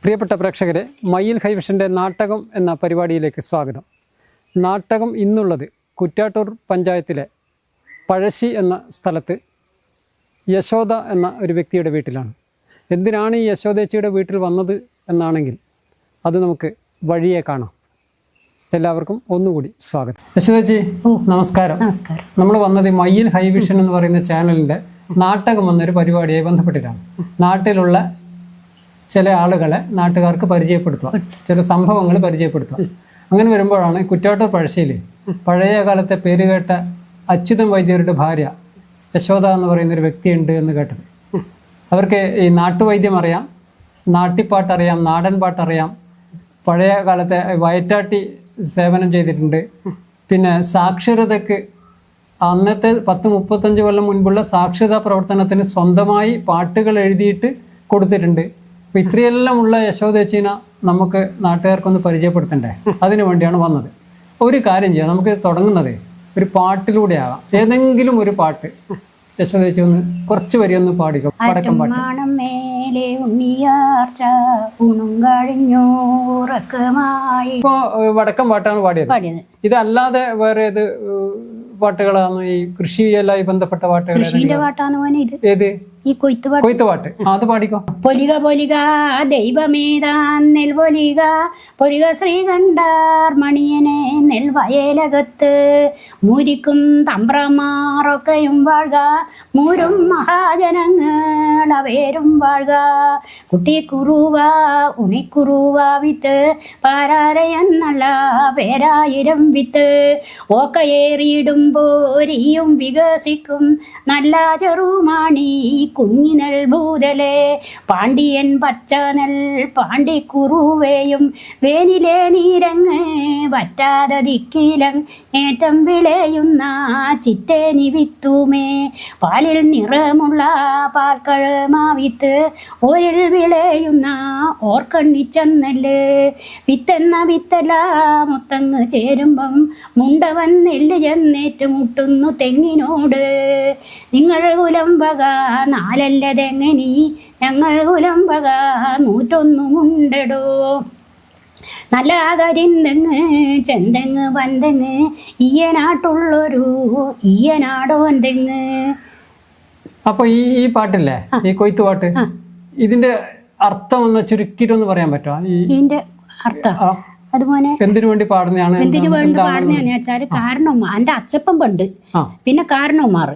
പ്രിയപ്പെട്ട പ്രേക്ഷകരെ, മയിൽ ഹൈവിഷൻ്റെ നാട്ടകം എന്ന പരിപാടിയിലേക്ക് സ്വാഗതം. നാട്ടകം ഇന്നുള്ളത് കുറ്റ്യാട്ടൂർ പഞ്ചായത്തിലെ പഴശ്ശി എന്ന സ്ഥലത്ത് യശോദ എന്ന ഒരു വ്യക്തിയുടെ വീട്ടിലാണ്. എന്തിനാണ് ഈ യശോദേച്ചിയുടെ വീട്ടിൽ വന്നത് എന്നാണെങ്കിൽ അത് നമുക്ക് വഴിയെ കാണാം. എല്ലാവർക്കും ഒന്നുകൂടി സ്വാഗതം. യശോദേച്ചി, നമസ്കാരം. നമസ്കാരം. നമ്മൾ വന്നത് മയിൽ ഹൈവിഷൻ എന്ന് പറയുന്ന ചാനലിൻ്റെ നാട്ടകം എന്നൊരു പരിപാടിയായി ബന്ധപ്പെട്ടിട്ടാണ്. നാട്ടിലുള്ള ചില ആളുകളെ നാട്ടുകാർക്ക് പരിചയപ്പെടുത്തുക, ചില സംഭവങ്ങൾ പരിചയപ്പെടുത്തുക. അങ്ങനെ വരുമ്പോഴാണ് കുറ്റ്യാട്ടൂർ പഴശ്ശിയിൽ പഴയ കാലത്തെ പേരുകേട്ട അച്യുതൻ വൈദ്യരുടെ ഭാര്യ യശോദ എന്ന് പറയുന്നൊരു വ്യക്തിയുണ്ട് എന്ന് കേട്ടത്. അവർക്ക് ഈ നാട്ടുവൈദ്യം അറിയാം, നാട്ടിപ്പാട്ടറിയാം, നാടൻ പാട്ടറിയാം, പഴയ കാലത്തെ വയറ്റാട്ടി സേവനം ചെയ്തിട്ടുണ്ട്. പിന്നെ സാക്ഷരതയ്ക്ക് അന്നത്തെ 10-35 കൊല്ലം മുൻപുള്ള സാക്ഷരതാ പ്രവർത്തനത്തിന് സ്വന്തമായി പാട്ടുകൾ എഴുതിയിട്ട് കൊടുത്തിട്ടുണ്ട്. അപ്പോൾ ഇത്രയെല്ലാം ഉള്ള യശോദേച്ചീന നമുക്ക് നാട്ടുകാർക്കൊന്ന് പരിചയപ്പെടുത്തണ്ടേ? അതിനു വേണ്ടിയാണ് വന്നത്. ഒരു കാര്യം ചെയ്യാം, നമുക്ക് തുടങ്ങുന്നത് ഒരു പാട്ടിലൂടെയാകാം. ഏതെങ്കിലും ഒരു പാട്ട് യശോദേച്ചി ഒന്ന് കുറച്ച് വരി ഒന്ന് പാടിക്കോ. വടക്കം പാട്ട്. ഇപ്പോ വടക്കം പാട്ടാണ് പാടിയത്. ഇതല്ലാതെ വേറെ ഏത് പാട്ടുകളാണ്? ഈ കൃഷിയുമായി ബന്ധപ്പെട്ട പാട്ടുകൾ? ഏത്? ഈ കൊയ്ത്തുപാട്ട്. അത് പാടിക്കോ. പൊലിക പൊലിക ദൈവമേതാൻ നെൽപൊലിക പൊലിക ശ്രീകണ്ഠാർ മണിയനെ നെൽവയലകത്ത് മൂരിക്കും തമ്പ്രമാറൊക്കെയും വാഴ്ക മൂരും മഹാജനങ്ങൾ അവരും വാഴ്ക കുട്ടിക്കുറുവ ഉണിക്കുറുവ വിത്ത് പാരാരയെന്നല്ല പേരായിരം വിത്ത് ഓക്കയേറിയിടുമ്പോരിയും വികസിക്കും നല്ല ചെറുമാണി കുഞ്ഞിനൽ ഭൂതലെ പാണ്ഡിയൻ പച്ചനൽ പാണ്ടിക്കുറുവേയും വേനിലെ നീരങ്ങ് വറ്റാതെ ദിക്കിലങ് ഏറ്റം വിളയുന്ന ചിറ്റേനി വിത്തുമേ പാലിൽ നിറമുള്ള പാൽക്കഴമാവിത്ത് ഒരിൽ വിളയുന്ന ഓർക്കണ്ണിച്ചെന്നല് വിത്തെന്ന വിത്തല മുത്തങ്ങ് ചേരുമ്പം മുണ്ടവൻ നെല്ല് ചെന്നേറ്റ് മുട്ടുന്നു തെങ്ങിനോട് നിങ്ങൾ കുലംബക നാലല്ലതെങ്ങനി ഞങ്ങൾ കുലംബക 101 മുണ്ടടോ നല്ല കരിന്തെങ്ങ് ചെന്തെങ്ങ് വന്തെങ്ങ് ഈയനാട്ടുള്ളൊരു ഈയനാടോൻ തെങ്ങ്. അപ്പൊ ഈ പാട്ടില്ലേ, ഈ കൊയ്ത്ത് പാട്ട്, ഇതിന്റെ അർത്ഥം ഒന്ന് ചുരുക്കിയിട്ടൊന്ന് പറയാൻ പറ്റുമോ? ഇതിന്റെ അർത്ഥം അതുപോലെ എന്തിനു വേണ്ടി പാടുന്നതാണ്? എന്തിനു വേണ്ടി പാടുന്നതാന്ന് വെച്ചാല് കാരണവന്മാർ, എന്റെ അച്ചപ്പം പണ്ട് പിന്നെ കാരണവന്മാർ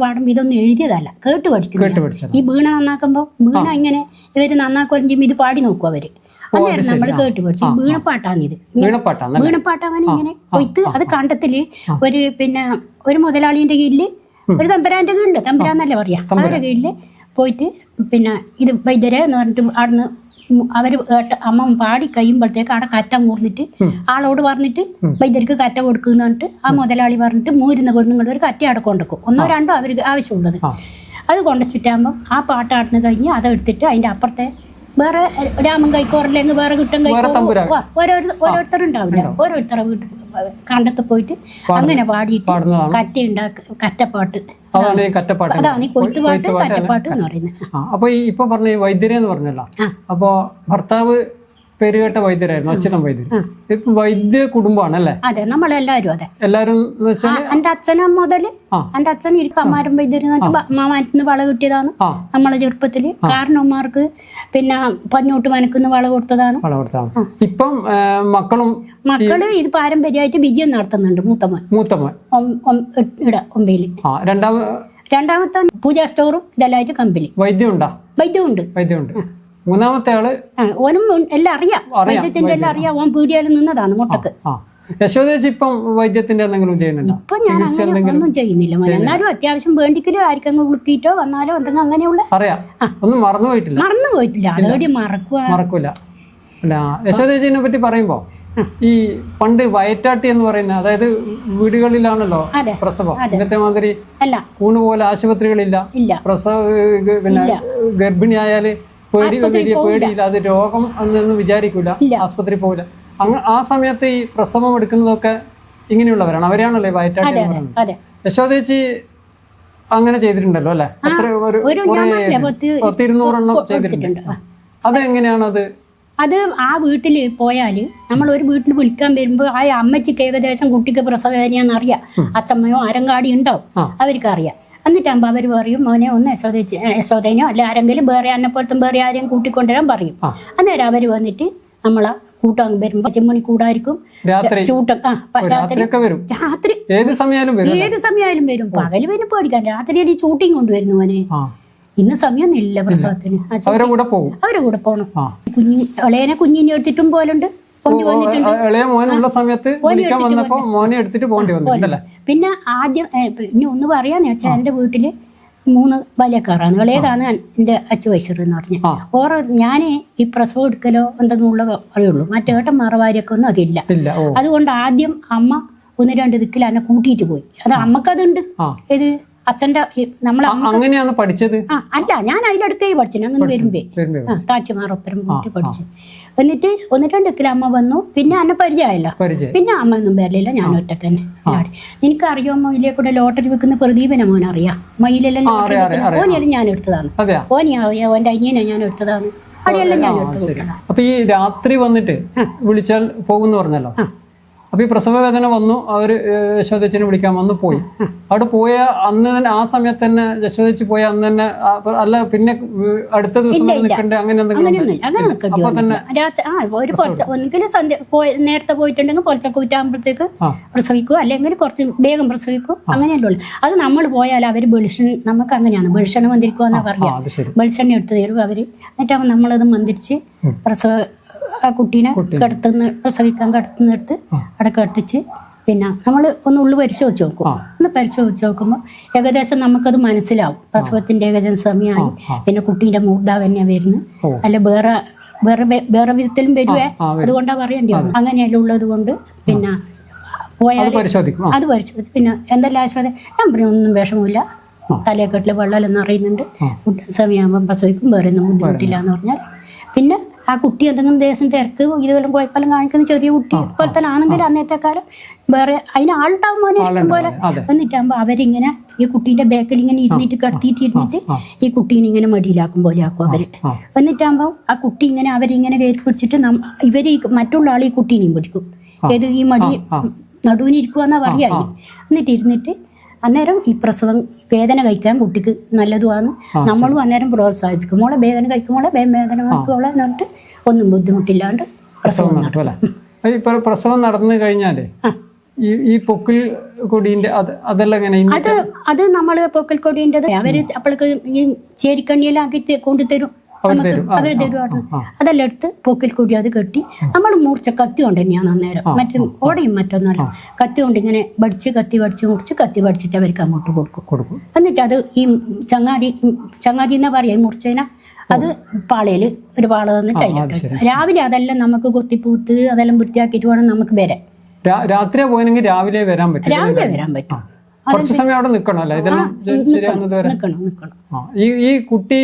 പാടുമ്പോ ഇതൊന്നും എഴുതിയതല്ല, കേട്ട് പഠിക്കുന്നു. ഈ വീണ നന്നാക്കുമ്പോ വീണ ഇങ്ങനെ ഇവര് നന്നാക്കുമ്പോൾ ഇത് പാടി നോക്കും അവര്. അന്നേരം നമ്മള് കേട്ട് പഠിച്ചു. വീണപ്പാട്ടാണ് ഇത്. വീണപ്പാട്ടാണ് ഇങ്ങനെ കൊയ്ത്ത്. അത് കണ്ടത്തില് ഒരു പിന്നെ ഒരു മുതലാളിന്റെ കീഴില് ഒരു തമ്പുരാന്റെ കീഴില്, തമ്പുരാന്നല്ലേ പറയാ, അവരുടെ കീഴില് പോയിട്ട് പിന്നെ ഇത് വൈദ്യരെ എന്ന് പറഞ്ഞിട്ട് അവിടുന്ന് അവര് അമ്മ പാടി കഴിയുമ്പോഴത്തേക്ക് അവിടെ കറ്റ മൂർന്നിട്ട് ആളോട് പറഞ്ഞിട്ട് വൈദ്യർക്ക് കറ്റ കൊടുക്കുന്ന പറഞ്ഞിട്ട് ആ മുതലാളി പറഞ്ഞിട്ട് മൂരുന്ന പെണ്ണുങ്ങൾ ഒരു കറ്റ അവിടെ കൊണ്ടുവെക്കും. 1-2 അവർക്ക് ആവശ്യമുള്ളത്. അത് കൊണ്ടുവച്ചിട്ടാകുമ്പം ആ പാട്ടാടുന്ന് കഴിഞ്ഞ് അതെടുത്തിട്ട് അതിന്റെ അപ്പുറത്തെ വേറെ രാമൻ കൈക്കോറില്ലെങ്കിൽ വേറെ കിട്ടും ഓരോരുത്തരുണ്ടാവില്ല, ഓരോരുത്തരുടെ വീട്ടിൽ കണ്ടത്ത് പോയിട്ട് അങ്ങനെ പാടിയിട്ട് കറ്റപ്പാട്ട്. അതാണ് ഈ കൊയ്ത്തുപാട്ട്, കറ്റപ്പാട്ട് എന്ന് പറയുന്നത്. അപ്പൊ ഇപ്പൊ പറഞ്ഞ വൈദ്യരെന്ന് പറഞ്ഞല്ലോ, അപ്പൊ ഭർത്താവ് പേരുകേട്ട വൈദ്യരായിരുന്നു, അച്യുതൻ വൈദ്യർ. ഇപ്പൊ വൈദ്യ കുടുംബമാണ് അല്ലേ? അതെ, നമ്മളെല്ലാരും. അതെ, എല്ലാരും. എന്റെ അച്ഛനും മുതല് എന്റെ അച്ഛൻ കമ്മാരം വൈദ്യര് മാമാനത്തിന് വള കിട്ടിയതാണ് നമ്മളെ ചെറുപ്പത്തില്. കാരണവന്മാർക്ക് പിന്നെ പഞ്ഞോട്ട് മനക്കുന്ന് വള കൊടുത്തതാണ്. ഇപ്പം മക്കള് ഇത് പാരമ്പര്യമായിട്ട് വിജയം നടത്തുന്നുണ്ട്. മൂത്തമ്മ ഒമ്പയില്. രണ്ടാമത്തെ പൂജാ സ്റ്റോറും ഇതെല്ലായിട്ട് കമ്പനി. വൈദ്യമുണ്ട്. മൂന്നാമത്തെ ആള് ഓനും എല്ലാം അറിയാം, വൈദ്യത്തിന്റെ എല്ലാം അറിയാം. ഓൻ പീടിയാലും നിന്നതാണ് മുട്ടക്ക്. യശോദേച്ചി ഇപ്പം വൈദ്യത്തിന്റെ എന്തെങ്കിലും ചെയ്യുന്നുണ്ടോ? ഇപ്പൊ ഞാൻ ഒന്നും ചെയ്യുന്നില്ല. എന്നാലും അത്യാവശ്യം വേണ്ടിക്കലോ ആർക്കെങ്കിലും വിളിക്കിട്ടോ വന്നാലോ എന്തെങ്കിലും അങ്ങനെയുള്ള അറിയാം. ഒന്നും മറന്നു പോയിട്ടില്ല. അതോടെ മറക്കൂല. യശോദേച്ചിനെ പറ്റി പറയുമ്പോ ഈ പണ്ട് വയറ്റാട്ടി എന്ന് പറയുന്ന, അതായത് വീടുകളിലാണല്ലോ പ്രസവം. ഇന്നത്തെ മാതിരി കൂണ് പോലെ ആശുപത്രികളില്ല. പ്രസവ പിന്നെ ഗർഭിണിയായാല് പേടിയില്ല, അത് രോഗം എന്നൊന്നും വിചാരിക്കൂല, ആസ്പത്രി പോകില്ല. ആ സമയത്ത് ഈ പ്രസവം എടുക്കുന്നതൊക്കെ ഇങ്ങനെയുള്ളവരാണ്, അവരാണല്ലേ വയറ്റാട്ടി എന്ന് പറയുന്നത്. യശോദേച്ചി അങ്ങനെ ചെയ്തിട്ടുണ്ടല്ലോ അല്ലെ? 100-200 ചെയ്തിട്ടുണ്ട്. അതെങ്ങനെയാണത്? അത് ആ വീട്ടിൽ പോയാൽ നമ്മൾ ഒരു വീട്ടിൽ വിളിക്കാൻ വരുമ്പോൾ ആ അമ്മച്ചിക്ക് ഏകദേശം കുട്ടിക്ക് പ്രസവവേദനയാണെന്ന് അറിയാം. അച്ചമ്മയോ അരങ്കാടി ഉണ്ടാവും, അവർക്ക് അറിയാം. എന്നിട്ടാകുമ്പോൾ അവർ പറയും മോനെ ഒന്ന് യശോദനോ അല്ലെ ആരെങ്കിലും വേറെ എന്നെപ്പോലത്തും വേറെ ആരെയും കൂട്ടിക്കൊണ്ടുവരാൻ പറയും. അന്നേരം അവർ വന്നിട്ട് നമ്മളെ കൂട്ടാൻ വരുമ്പോൾ ചെമ്മണി കൂടായിരിക്കും, ചൂട്ടം. രാത്രി ഏത് സമയമായാലും വരും. പകല് പിന്നെ പേടിക്കാൻ, രാത്രി ഈ ചൂട്ടിയും കൊണ്ടുവരുന്നു മോനെ. ഇന്ന് സമയമൊന്നും ഇല്ല പ്രസവത്തിന്, അവരെ കൂടെ പോകണം. ഇളയനെ കുഞ്ഞിനെ എടുത്തിട്ടും പോലുണ്ട്. പിന്നെ ആദ്യം ഇനി ഒന്ന് പറയാന്ന് വെച്ചാൽ എന്റെ വീട്ടില് 3 ബാല്യക്കാരാണ്. ഇളയതാണ് എന്റെ അച്ചുവൈശ്വർ എന്ന് പറഞ്ഞ ഓറ. ഞാനേ ഈ പ്രസവം എടുക്കലോ എന്തെങ്കിലും ഉള്ള അറിയുള്ളൂ. മറ്റേട്ടന്മാരുടെ ഭാര്യയൊക്കെ ഒന്നും അതില്ല. അതുകൊണ്ട് ആദ്യം അമ്മ 1-2 ദിക്കിൽ എന്നെ കൂട്ടിയിട്ട് പോയി. അത് അമ്മക്കതുണ്ട്. ഏത് അച്ഛന്റെ നമ്മളെ അങ്ങനെയാണ് പഠിച്ചത്. അല്ല, ഞാൻ അതിലെടുക്കേ പഠിച്ചു. അങ്ങനെ വരുമ്പേ താച്ചിമാറൊപ്പരം കൂട്ടി പഠിച്ചു. എന്നിട്ട് 1-2 ദിക്കിൽ അമ്മ വന്നു. പിന്നെ എന്നെ പരിചയമായല്ലോ. പിന്നെ അമ്മ ഒന്നും വരലില്ല, ഞാൻ ഒറ്റക്ക് തന്നെ. എനിക്കറിയോ മൊയിലെ കൂടെ ലോട്ടറി വെക്കുന്ന പ്രദീപനെ മോൻ അറിയാം. മയിലെല്ലാം ഓനെല്ലാം ഞാൻ എടുത്തതാണ്. ഓനെ അറിയാം, ഓന്റെ അനിയനെ ഞാൻ എടുത്തതാണ്. അവിടെയെല്ലാം ഞാൻ എടുത്തത്. അപ്പൊ ഈ രാത്രി വന്നിട്ട് വിളിച്ചാൽ പോകുന്നു പറഞ്ഞല്ലോ. അപ്പൊ ഈ പ്രസവ വേദന വന്നു, അവര് യശോദച്ചിനെ വിളിക്കാൻ വന്നു, പോയി. അവിടെ പോയ അന്ന് തന്നെ ആ സമയത്ത് തന്നെ യശോദച്ചി പോയ അന്ന് തന്നെ അല്ല പിന്നെ അടുത്ത ദിവസം നിൽക്കണ്ടേ? അങ്ങനെ അപ്പൊ തന്നെ ഒരിക്കലും സന്ധ്യ നേരത്തെ പോയിട്ടുണ്ടെങ്കിൽ പൊലച്ചക്കൂറ്റാകുമ്പോഴത്തേക്ക് പ്രസവിക്കുക, അല്ലെങ്കിൽ കുറച്ച് വേഗം പ്രസവിക്കും. അങ്ങനെയല്ലേ ഉള്ളു. അത് നമ്മൾ പോയാൽ അവര് വെളിച്ചെണ്ണ, നമുക്ക് അങ്ങനെയാണ് വെളിച്ചെണ്ണ മന്ദിരിക്കുക എന്നാ പറയാ. വെളിച്ചെണ്ണ എടുത്ത് തരും അവര്. എന്നിട്ടാകുമ്പോൾ നമ്മളത് മന്ദിരിച്ച് പ്രസവ ആ കുട്ടീനെ പ്രസവിക്കാൻ കിടത്തുന്നിടത്ത് അവിടെ കിടത്തിച്ച് പിന്നെ നമ്മൾ ഒന്ന് ഉള്ളു പരിശോധിച്ച് നോക്കും. ഒന്ന് പരിശോധിച്ച് നോക്കുമ്പോൾ ഏകദേശം നമുക്കത് മനസ്സിലാവും. പ്രസവത്തിന്റെ ഏകദേശം സമയമായി. പിന്നെ കുട്ടീന്റെ മൂർധാവ് തന്നെ വരുന്നു, അല്ല വേറെ വേറെ വേറെ വിധത്തിലും വരുവേ. അതുകൊണ്ടാ പറയേണ്ടി വന്നു. അങ്ങനെയെല്ലാം ഉള്ളത് കൊണ്ട് പിന്നെ പോയാൽ അത് പരിശോധിച്ച് പിന്നെ എന്തെല്ലാം ആശ്വാസം ഞാൻ പറഞ്ഞു, ഒന്നും വിഷമമില്ല, തലയെക്കെട്ടിൽ വെള്ളമെല്ലാം അറിയുന്നുണ്ട്, സമയമാകുമ്പോൾ പ്രസവിക്കും, വേറെ ഒന്നും ബുദ്ധിമുട്ടില്ല എന്ന് പറഞ്ഞാൽ. പിന്നെ ആ കുട്ടി എന്തെങ്കിലും ദേശം തിരക്ക് ഇതുവെല്ലാം കുഴപ്പമെല്ലാം കാണിക്കുന്ന ചെറിയ കുട്ടി പോലെ തന്നെ ആണെങ്കിൽ അന്നത്തെ കാലം വേറെ അതിന് ആളുണ്ടാവും മോനെ ഇഷ്ടം പോലെ. എന്നിട്ടാകുമ്പോൾ അവരിങ്ങനെ ഈ കുട്ടീന്റെ ബാക്കിൽ ഇങ്ങനെ ഇരുന്നിട്ട് ഇരുന്നിട്ട് ഈ കുട്ടീനെ ഇങ്ങനെ മടിയിലാക്കും പോലെ ആക്കും അവര്. എന്നിട്ടാകുമ്പോൾ ആ കുട്ടി ഇങ്ങനെ അവരിങ്ങനെ കയറി പിടിച്ചിട്ട് ഇവര് മറ്റുള്ള ആൾ ഈ കുട്ടീനെയും പിടിക്കും. ഏത് ഈ മടി നടുവിനിരിക്കുക എന്നാ പറയാ. എന്നിട്ട് ഇരുന്നിട്ട് അന്നേരം ഈ പ്രസവം വേദന കഴിക്കാൻ കുട്ടിക്ക് നല്ലതുമാണ്. നമ്മളും അന്നേരം പ്രോത്സാഹിപ്പിക്കും. മോളെ വേദന കഴിക്കുമ്പോളെ വേദന കഴിക്കുമ്പോളെ എന്നിട്ട് ഒന്നും ബുദ്ധിമുട്ടില്ലാണ്ട് പ്രസവം നടക്കും. പ്രസവം നടന്നു കഴിഞ്ഞാല് ഈ പൊക്കിൽ കൊടിന്റെ അതെല്ലാം എങ്ങനെ? അത് നമ്മള് പൊക്കിൽ കൊടിന്റെ അവര് അപ്പോഴേക്ക് ഈ ചേരിക്കണ്ണിയെല്ലാം ആക്കി കൊണ്ടുതരും. അവര് തരുവാണ്. അതെല്ലാം എടുത്ത് പൊക്കിൽ കൂടി അത് കെട്ടി നമ്മൾ മൂർച്ച കത്തി കൊണ്ട് തന്നെയാണ് അന്നേരം. മറ്റേ ഓടയും മറ്റൊന്നുമല്ല, കത്തി കൊണ്ട് ഇങ്ങനെ കത്തി പഠിച്ചിട്ട് അവർക്ക് അങ്ങോട്ട് കൊടുക്കും. എന്നിട്ട് അത് ഈ ചങ്ങാതി എന്നാ പറയാ ഈ മൂർച്ചേന, അത് പാളയില് ഒരു പാള തന്നിട്ട് അതിലോട്ട് രാവിലെ അതെല്ലാം നമുക്ക് കൊത്തിപ്പൂത്ത് അതെല്ലാം വൃത്തിയാക്കിയിട്ട് വേണം നമുക്ക് വരാൻ. രാത്രി പോയെങ്കിൽ രാവിലെ വരാൻ പറ്റും. കുറച്ച് സമയം അവിടെ നിൽക്കണം അല്ലേ ഇതെല്ലാം ശരിയാവുന്നത് വരെ? ഈ കുട്ടി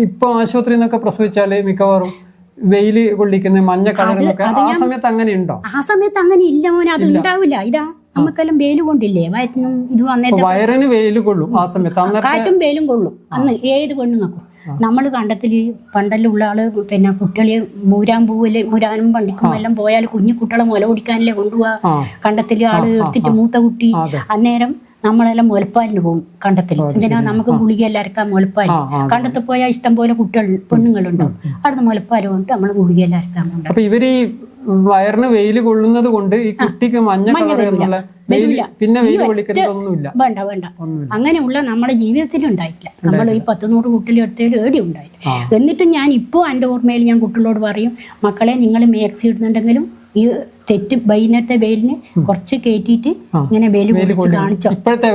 ഇപ്പൊ ആശുപത്രിയിൽ നിന്നൊക്കെ പ്രസവിച്ചാല് മിക്കവാറും വെയില് കൊള്ളിക്കുന്ന മഞ്ഞ കളറിലൊക്കെ ആ സമയത്ത് അങ്ങനെ ഉണ്ടോ? ആ സമയത്ത് അങ്ങനെ ഇല്ല മോനെ, അത് ഉണ്ടാവില്ല. ഇതാ നമുക്കെല്ലാം വെയിൽ കൊണ്ടില്ലേ വയറ്റിനും ഇത് വയറിന് വെയിൽ കൊള്ളും ആ സമയത്ത്, കാറ്റും വെയിലും കൊള്ളും. അന്ന് ഏത് പെണ്ണുങ്ങൾക്കും നമ്മൾ കണ്ടത്തിൽ പണ്ടെല്ലാം ഉള്ള ആള് പിന്നെ കുട്ടികളെ മുരാനും പണ്ടിക്കും എല്ലാം പോയാൽ കുഞ്ഞു കുട്ടികളെ മുല കുടിക്കാനല്ലേ കൊണ്ടുപോവാ. കണ്ടത്തിൽ ആള് എടുത്തിട്ട് മൂത്ത കുട്ടി അന്നേരം നമ്മളെല്ലാം മുലപ്പാലിന് പോകും കണ്ടത്തിൽ. എന്തിനാ നമുക്ക് ഗുളികയെല്ലാം അരക്കാൻ മുലപ്പാൽ. കണ്ടത്തിൽ പോയാൽ ഇഷ്ടം പോലെ കുട്ടികൾ പെണ്ണുങ്ങളുണ്ടാവും. അവിടുന്ന് മുലപ്പാൽ കൊണ്ട് നമ്മൾ ഗുളികയെല്ലാം അരക്കാൻ പോകും. അപ്പൊ ഇവര് ഈ വയറിന് വെയിൽ കൊള്ളുന്നത് കൊണ്ട് ഈ കുട്ടിക്ക് മഞ്ഞ പിന്നെ വെയിൽ കൊള്ളിക്കുന്നതൊന്നുമില്ല. വേണ്ട അങ്ങനെയുള്ള നമ്മുടെ ജീവിതത്തിൽ ഉണ്ടായിട്ടില്ല. നമ്മൾ ഈ 10-100 കുട്ടികൾ എടുത്തതിൽ ഏടി ഉണ്ടായിട്ടില്ല. എന്നിട്ടും ഞാൻ ഇപ്പോൾ എൻ്റെ ഓർമ്മയിൽ ഞാൻ കുട്ടികളോട് പറയും, മക്കളെ നിങ്ങൾ മാക്സി ഇടുന്നുണ്ടെങ്കിലും ഈ തെറ്റ് വൈകുന്നേരത്തെ വെയിലിന് കുറച്ച് കയറ്റിയിട്ട് ഇങ്ങനെ വെയിൽ പൊടിച്ച് കാണിച്ചോ. ഇപ്പോഴത്തെ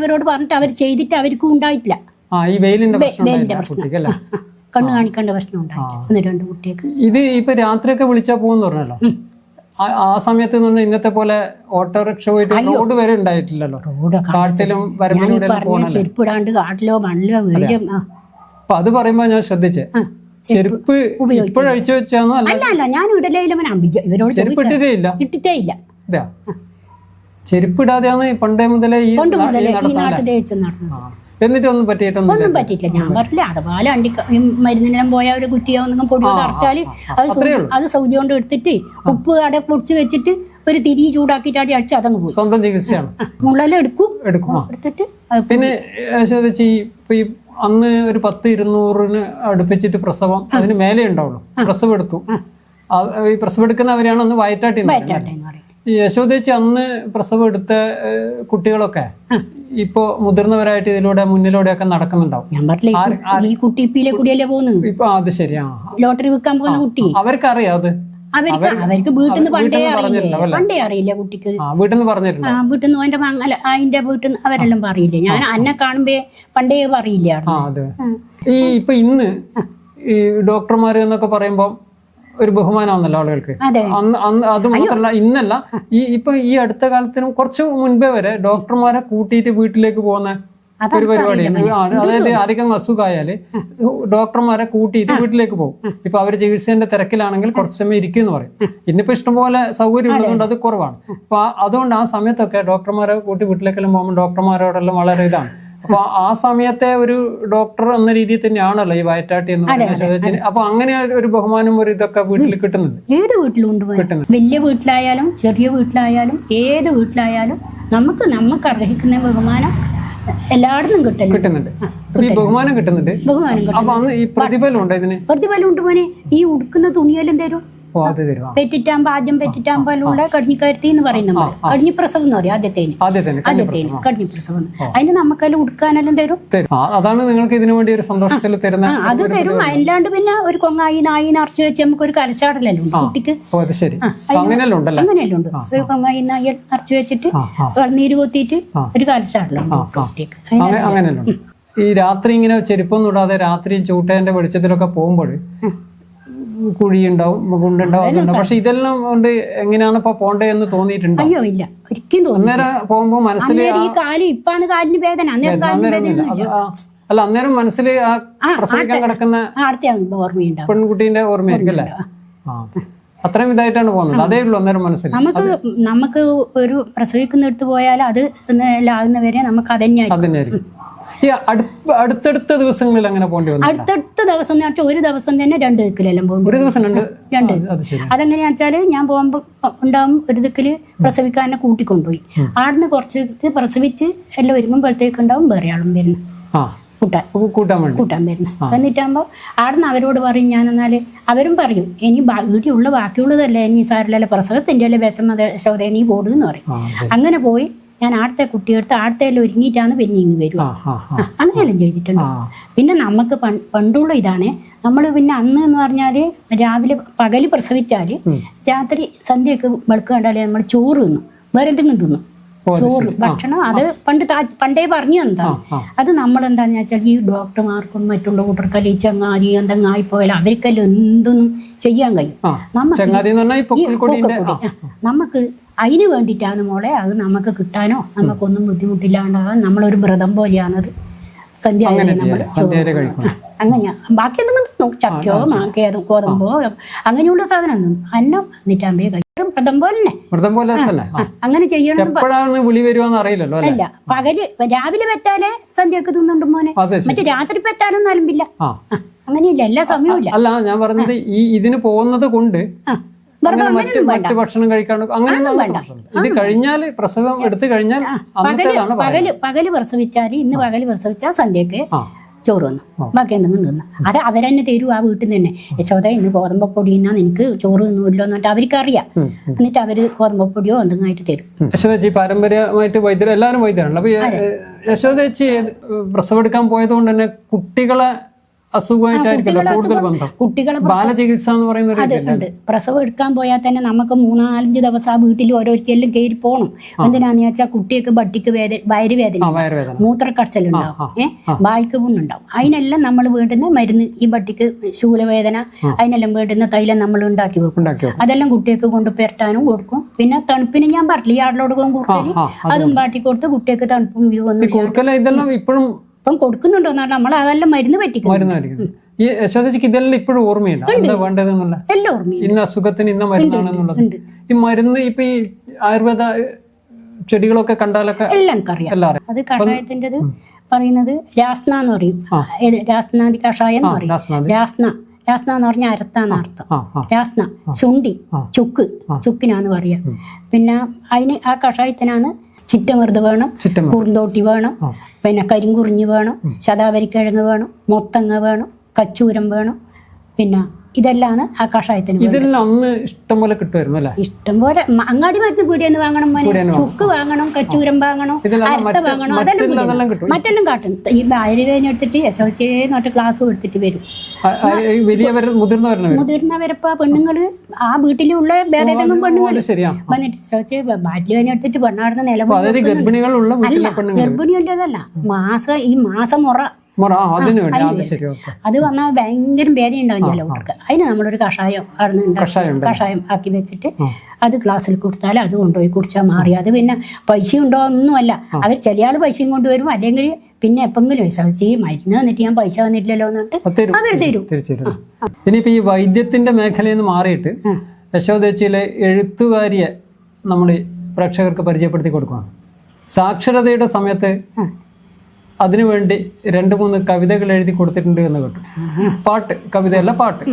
അവരോട് പറഞ്ഞിട്ട് അവർ ചെയ്തിട്ട് അവർക്കും ഉണ്ടായിട്ടില്ല വെയിലിന്റെ പ്രശ്നം. കണ്ണ് കാണിക്കേണ്ട പ്രശ്നം ഉണ്ടായിട്ടില്ല 1-2 കുട്ടികൾക്ക്. ഇത് ഇപ്പൊ രാത്രിയൊക്കെ വിളിച്ചാൽ പോകുന്ന പറഞ്ഞല്ലോ. ആ സമയത്ത് ഇന്നത്തെ പോലെ ഓട്ടോറിക്ഷ പോയിട്ട് റോഡ് വരെ ഉണ്ടായിട്ടില്ലല്ലോ. കാട്ടിലും ചെരുപ്പിടാണ്ട് കാട്ടിലോ മണ്ണിലോ വീഴോ. അപ്പൊ അത് പറയുമ്പോ ഞാൻ ശ്രദ്ധിച്ചേ, ചെരുപ്പ് ഇപ്പോഴഴിച്ചു വെച്ചാണോ? അല്ല ഞാൻ ഇവരോട് ചെരുപ്പ് ഇട്ടിട്ടേ ഇല്ല. ചെരുപ്പ് ഇടാതെയാണ് പണ്ടേ മുതലേ ഈ നാട്ടിൽ തേച്ച് നടന്നത്. എന്നിട്ടൊന്നും പറ്റിയിട്ടൊന്നും ഒന്നും പറ്റിയിട്ടില്ല. ഞാൻ പറഞ്ഞില്ല അതുപോലെ മരുന്നിനെല്ലാം പോയ ഒരു കുറ്റിയോ ഒന്നും പൊടിയോ തറച്ചാല് അത് സൗദി കൊണ്ട് എടുത്തിട്ട് ഉപ്പ് അവിടെ പൊടിച്ച് വെച്ചിട്ട് ഒരു തിരി ചൂടാക്കിയിട്ട് അടി അടിച്ച് അതങ്ങ് പോകും. സ്വന്തം ചികിത്സയാണ്. മുള്ളെല്ലാം എടുക്കും എടുത്തിട്ട് പിന്നെ ഈ അന്ന് ഒരു 10-200 അടുപ്പിച്ചിട്ട് പ്രസവം അതിന് മേലെ ഉണ്ടാവുള്ളൂ. പ്രസവം എടുത്തു. ഈ പ്രസവം എടുക്കുന്നവരെയാണ് അന്ന് വയറ്റാട്ടി. ഈ യശോദേച്ചി അന്ന് പ്രസവം എടുത്ത കുട്ടികളൊക്കെ ഇപ്പൊ മുതിർന്നവരായിട്ട് ഇതിലൂടെ മുന്നിലൂടെയൊക്കെ നടക്കുന്നുണ്ടാവും. ഞാൻ പറഞ്ഞില്ലേ ഈ കുട്ടി ഇപ്പിയിലെ കൂടിയല്ലേ പോകുന്നത്. ഇപ്പൊ അത് ശരിയാ, ലോട്ടറി വിൽക്കാൻ പോകുന്ന കുട്ടി. അവർക്കറിയാം അത്. അവർക്ക് വീട്ടിൽ നിന്ന് പണ്ടേ അറിയില്ല കുട്ടിക്ക്. വീട്ടിൽ നിന്ന് പറഞ്ഞിട്ടുണ്ട്. വീട്ടിൽ നിന്ന് അതിന്റെ വീട്ടിൽ നിന്ന് അവരെല്ലാം പറയില്ലേ. ഞാൻ അന്നെ കാണുമ്പോ പണ്ടേ പറയില്ല. ഈ ഇപ്പൊ ഇന്ന് ഈ ഡോക്ടർമാര് എന്നൊക്കെ പറയുമ്പോ ഒരു ബഹുമാനമാണല്ലോ ആളുകൾക്ക്. അത് മാത്രമല്ല, ഇന്നല്ല, ഇപ്പൊ ഈ അടുത്ത കാലത്തിനും കുറച്ച് മുൻപേ വരെ ഡോക്ടർമാരെ കൂട്ടിയിട്ട് വീട്ടിലേക്ക് പോകുന്ന ഒരു പരിപാടി. അതായത് അധികം അസുഖമായാല് ഡോക്ടർമാരെ കൂട്ടിയിട്ട് വീട്ടിലേക്ക് പോകും. ഇപ്പൊ അവര് ചികിത്സേന്റെ തിരക്കിലാണെങ്കിൽ കുറച്ച് സമയം ഇരിക്കുമെന്ന് പറയും. ഇന്നിപ്പോ ഇഷ്ടംപോലെ സൗകര്യം ഉള്ളതുകൊണ്ട് അത് കുറവാണ്. അപ്പൊ അതുകൊണ്ട് ആ സമയത്തൊക്കെ ഡോക്ടർമാരെ കൂട്ടി വീട്ടിലേക്കെല്ലാം പോകുമ്പോൾ ഡോക്ടർമാരോടെല്ലാം വളരെ ഇതാണ്. അപ്പൊ ആ സമയത്തെ ഒരു ഡോക്ടർ എന്ന രീതിയിൽ തന്നെയാണല്ലോ ഈ വയറ്റാട്ടി എന്ന് പറയുന്നത്. അപ്പൊ അങ്ങനെ ഒരു ബഹുമാനം ഒരു ഇതൊക്കെ വീട്ടിൽ കിട്ടുന്നുണ്ട്. ഏത് വീട്ടിലും കിട്ടുന്നുണ്ട്. വലിയ വീട്ടിലായാലും ചെറിയ വീട്ടിലായാലും ഏത് വീട്ടിലായാലും നമുക്ക് അർഹിക്കുന്ന ബഹുമാനം എല്ലായിടത്തും കിട്ടുന്നുണ്ട്. ഈ ബഹുമാനം കിട്ടുന്നുണ്ട്. അപ്പൊ അന്ന് ഈ പ്രതിഫലം ഉണ്ട്. ഇതിന് പ്രതിഫലം ഉണ്ട് മോനെ. ഈ ഉടുക്കുന്ന തുണിയെല്ലാം തരും. പെറ്റിറ്റാകുമ്പോ ആദ്യം പെറ്റിറ്റാകുമ്പോഴുള്ള കടിഞ്ഞിക്കരുത്തി എന്ന് പറയുന്നത് കടിഞ്ഞി പ്രസവം എന്ന് പറയും. ആദ്യത്തേന് കടിഞ്ഞി പ്രസവം. അതിന് നമുക്കെല്ലാം ഉടുക്കാനെല്ലാം തരും. അതാണ് നിങ്ങൾക്ക് ഇതിനു വേണ്ടി ഒരു സന്തോഷത്തിൽ തരുന്ന. അത് തരും. അല്ലാണ്ട് പിന്നെ ഒരു കൊങ്ങായി നായി നിറച്ച് വെച്ച് നമുക്ക് ഒരു കലച്ചാടലെല്ലാം ഉണ്ട് കുട്ടിക്ക്. അങ്ങനെയെല്ലാം ഉണ്ട്. ഒരു കൊങ്ങായി നായി നിറച്ച് വെച്ചിട്ട് നീര് കൊത്തിയിട്ട് ഒരു കലച്ചാടലുണ്ട് കുട്ടിക്ക്. അങ്ങനെയല്ല ഈ രാത്രി ഇങ്ങനെ ചെരുപ്പൊന്നും ഇടാതെ രാത്രി ചൂട്ടേന്റെ വെളിച്ചത്തിലൊക്കെ പോകുമ്പോൾ കുഴിയുണ്ടാവും, ഗുണ്ടുണ്ടാവും. പക്ഷെ ഇതെല്ലാം കൊണ്ട് എങ്ങനെയാണ് ഇപ്പൊ പോണ്ടേ എന്ന് തോന്നിയിട്ടുണ്ടോ? അയ്യോ ഇല്ല, ഒരിക്കലും തോന്നി. അന്നേരം പോകുമ്പോ മനസ്സിൽ കാലിന് വേദന അല്ല, അന്നേരം മനസ്സിൽ ആ പ്രസവിക്കാൻ കിടക്കുന്ന പെൺകുട്ടീന്റെ ഓർമ്മയായിരിക്കും അല്ലേ? അത്രയും ഇതായിട്ടാണ് പോകുന്നത്. അതേ ഉള്ളൂ അന്നേരം മനസ്സിൽ. നമുക്ക് ഒരു പ്രസവിക്കുന്നിടത്ത് പോയാൽ അത് ആകുന്നവരെ നമുക്ക് അതന്നെയായിരിക്കും. ഈ അടുത്തടുത്ത ദിവസങ്ങളിൽ അങ്ങനെ പോകേണ്ടി വന്നു. അടുത്തടുത്ത ദിവസം എന്ന് വെച്ചാൽ ഒരു ദിവസം തന്നെ 2 ദിക്കിലെല്ലാം പോകും. ഒരു ദിവസം 2. അതെങ്ങനെയാ വെച്ചാല് ഞാൻ പോകുമ്പോ ഉണ്ടാവും ഒരു ദിക്കില് പ്രസവിക്കാനെ കൂട്ടിക്കൊണ്ടുപോയി. ആടുന്ന് കുറച്ച് പ്രസവിച്ച് എല്ലാം ഒരുങ്ങുമ്പോഴത്തേക്ക് ഉണ്ടാവും വേറെ ആളും വരുന്നു കൂട്ടാൻ വരുന്നു. എന്നിട്ടാകുമ്പോ ആടുന്ന് അവരോട് പറയും ഞാൻ. എന്നാല് അവരും പറയും ഇനി വീട്ടിലുള്ള ബാക്കിയുള്ളതല്ലേ ഇനി സാരില്ലല്ലേ പ്രസവത്തിന്റെ അല്ലേ വിഷമ നീ പോടുന്ന് പറയും. അങ്ങനെ പോയി ഞാൻ ആടത്തെ കുട്ടിയെടുത്ത് ആടത്തെല്ലാം ഒരുങ്ങിയിട്ടാണ് പിന്നെ ഇങ്ങ് വരും. അങ്ങനെയെല്ലാം ചെയ്തിട്ടുണ്ട്. പിന്നെ നമുക്ക് പണ്ടുള്ള ഇതാണ് നമ്മൾ. പിന്നെ അന്ന് എന്ന് പറഞ്ഞാല് രാവിലെ പകല് പ്രസവിച്ചാല് രാത്രി സന്ധ്യയൊക്കെ വെളുക്ക് കണ്ടാലേ നമ്മൾ ചോറ് തിന്നും, വേറെ എന്തെങ്കിലും തിന്നും. ചോറ് ഭക്ഷണം അത് പണ്ടേ പറഞ്ഞു തന്നതാണ്. അത് നമ്മളെന്താന്ന് വെച്ചാൽ ഈ ഡോക്ടർമാർക്കും മറ്റുള്ള കൂട്ടർക്കല്ല ഈ ചങ്ങാതി എന്തെങ്കിലും ആയിപ്പോയാലും അവർക്കെല്ലാം എന്തൊന്നും ചെയ്യാൻ കഴിയും. നമുക്ക് അതിന് വേണ്ടിയിട്ടാണ് മോളെ. അത് നമുക്ക് കിട്ടാനോ നമുക്കൊന്നും ബുദ്ധിമുട്ടില്ലാണ്ടാകാൻ നമ്മളൊരു വ്രതം പോലെയാണത്. സന്ധ്യ അങ്ങനെയാ. ബാക്കി എന്തെങ്കിലും തിന്നും, ചക്കയോ മാക്കയോ ഗോതമ്പോ അങ്ങനെയുള്ള സാധനം തിന്നും. അന്നം എന്നിട്ടാകുമ്പോ കഴിയും വ്രതം പോലെ തന്നെ. അങ്ങനെ ചെയ്യണം. അല്ല പകല് രാവിലെ പെറ്റാലേ സന്ധ്യയൊക്കെ തിന്നുണ്ട് മോനെ. മറ്റേ രാത്രി പെറ്റാനൊന്നും അലമ്പില്ല. അങ്ങനെയില്ല, എല്ലാ സമയവും ഇല്ല. അല്ല ഞാൻ പറഞ്ഞത് ഈ ഇതിന് പോകുന്നത് കൊണ്ട് മറ്റു ഭക്ഷണം കഴിക്കാണ്ട് അങ്ങനെയൊന്നും വേണ്ട. ഇത് കഴിഞ്ഞാല് പ്രസവം എടുത്തു കഴിഞ്ഞാൽ പകല് പ്രസവിച്ചാല് ഇന്ന് പകല് പ്രസവിച്ചാൽ സന്ധ്യക്ക് ചോറ് വന്നു ബാക്കി എന്തെങ്കിലും തിന്നു. അത് അവരെന്നെ തരൂ. ആ വീട്ടിൽ നിന്ന് തന്നെ യശോദ ഇന്ന് ഗോതമ്പപ്പൊടി തിന്നാൻ എനിക്ക് ചോറ് തിന്നൂല്ലോ എന്നിട്ട് അവർക്കറിയാം. എന്നിട്ട് അവര് ഗോതമ്പപ്പൊടിയോ എന്തെങ്കിലും ആയിട്ട് തരും. യശോദേച്ചി പാരമ്പര്യമായിട്ട് വൈദ്യർ എല്ലാവരും വൈദ്യരാണല്ലോ. അപ്പൊ യശോദേച്ചി പ്രസവം എടുക്കാൻ പോയത് കൊണ്ട് തന്നെ കുട്ടികളെ അസുഖമായിട്ടായിരിക്കും കൂടുതൽ ബന്ധം. കുട്ടികളെ ബാലചികിത്സ എന്ന് പറയുന്നത് പ്രസവം എടുക്കാൻ പോയാൽ തന്നെ നമുക്ക് 3-4 ദിവസം ആ വീട്ടിൽ ഓരോരിക്കലും കയറി പോകണം. എന്തിനാന്ന് വെച്ചാൽ കുട്ടിയൊക്കെ ബട്ടിക്ക് വയറുവേദന, മൂത്രക്കടച്ചലുണ്ടാവും, വായ്ക്ക് പുണ്ണുണ്ടാവും. അതിനെല്ലാം നമ്മൾ വേണ്ടുന്ന മരുന്ന്, ഈ ബട്ടിക്ക് ശൂലവേദന അതിനെല്ലാം വേണ്ടുന്ന തൈലം നമ്മൾ ഉണ്ടാക്കി വെക്കും. അതെല്ലാം കുട്ടിയൊക്കെ കൊണ്ട് പെരട്ടാനും കൊടുക്കും. പിന്നെ തണുപ്പിന് ഞാൻ പറഞ്ഞില്ല ഈ ആടിലോടകം കൂർക്കല് അതും ബാട്ടി കൊടുത്ത് കുട്ടിയൊക്കെ തണുപ്പും ഇതെല്ലാം ഇപ്പോഴും ഇപ്പം കൊടുക്കുന്നുണ്ടോ എന്നാണ് നമ്മൾ അതെല്ലാം മരുന്ന് പറ്റിക്കും. ഈ യശോദച്ചിക്ക് ഇതെല്ലാം ഇപ്പോഴും ഓർമ്മയുണ്ട് എന്താ വേണ്ടതെന്നുള്ള? എല്ലാം ഓർമ്മയുണ്ട്. ഇന്ന അസുഖത്തിന് ഇന്ന മരുന്നാണെന്നുള്ളത്. ഈ മരുന്ന് ഇപ്പൊ ഈ ആയുർവേദ ചെടികളൊക്കെ കണ്ടാലൊക്കെ എല്ലാം എനിക്കറിയാം. അത് കഷായത്തിൻ്റെത് പറയുന്നത് രാസ്ന എന്ന് പറയും. രാസ്നാദി കഷായം എന്ന് പറയും. രാസ്ന എന്ന് പറഞ്ഞാൽ അരത്താന്ന് അർത്ഥം. രാസ്ന ശുണ്ടി, ചുക്കിനാന്ന് പറയാ. പിന്നെ അതിന് ആ കഷായത്തിനാണ് ചിറ്റമൃത് വേണം, കുറുന്തോട്ടി വേണം, പിന്നെ കരിങ്കുറിഞ്ഞ് വേണം, ശതാവരിക്കിഴങ്ങ് വേണം, മൊത്തങ്ങ വേണം, കച്ചൂരം വേണം. പിന്നെ ഇതെല്ലാം ആ കഷായത്തിന്. ഇതെല്ലാം അന്ന് ഇഷ്ടം പോലെ കിട്ടുമായിരുന്നു അല്ലേ? ഇഷ്ടം പോലെ. അങ്ങാടി മരുന്ന് പീടിയെന്ന് വാങ്ങണം, ചുക്ക് വാങ്ങണം, കച്ചൂരം വാങ്ങണം, അരത്ത വാങ്ങണം, അതെല്ലാം മറ്റെല്ലാം കാട്ടും. ഈ ആയുർവേദം എടുത്തിട്ട് യശോച്ചേന്നോട്ട് ക്ലാസ് എടുത്തിട്ട് വരും. മുതിർന്നവരപ്പ പെണ്ണുങ്ങള് ആ വീട്ടിലുള്ള വേറെതെങ്കിലും പെണ്ണുങ്ങൾ വന്നിട്ട് യശോച്ച് ബാല്യവേദന എടുത്തിട്ട് പെണ്ണാടുന്ന നിലവിൽ ഗർഭിണിയുള്ളതല്ല, മാസമുറ അത് വന്നാൽ ഭയങ്കര വേദന ഉണ്ടാവും ചിലവർക്ക്. അതിന് നമ്മളൊരു കഷായം ആക്കി വെച്ചിട്ട് അത് ഗ്ലാസ്സിൽ കൊടുത്താൽ അത് കൊണ്ടുപോയി കുടിച്ചാൽ മാറി. അത് പിന്നെ പൈസ ഉണ്ടോ ഒന്നുമല്ല, അവർ ചില ആള് പൈസയും കൊണ്ടുവരും, അല്ലെങ്കിൽ പിന്നെ എപ്പെങ്കിലും വിശ്വസിച്ച് മരുന്ന് വന്നിട്ട് ഞാൻ പൈസ വന്നിട്ടില്ലല്ലോ എന്നിട്ട് അവർ തരും. ഇനിയിപ്പോ ഈ വൈദ്യത്തിന്റെ മേഖലയിൽ നിന്ന് മാറിയിട്ട് യശോദേച്ചിയിലെ എഴുത്തുകാരിയെ നമ്മൾ പ്രേക്ഷകർക്ക് പരിചയപ്പെടുത്തി കൊടുക്കുകയാണ്. സാക്ഷരതയുടെ സമയത്ത് അതിനുവേണ്ടി 2-3 കവിതകൾ എഴുതി കൊടുത്തിട്ടുണ്ട് എന്ന് കേട്ടു. പാട്ട്, കവിതയല്ല പാട്ട്.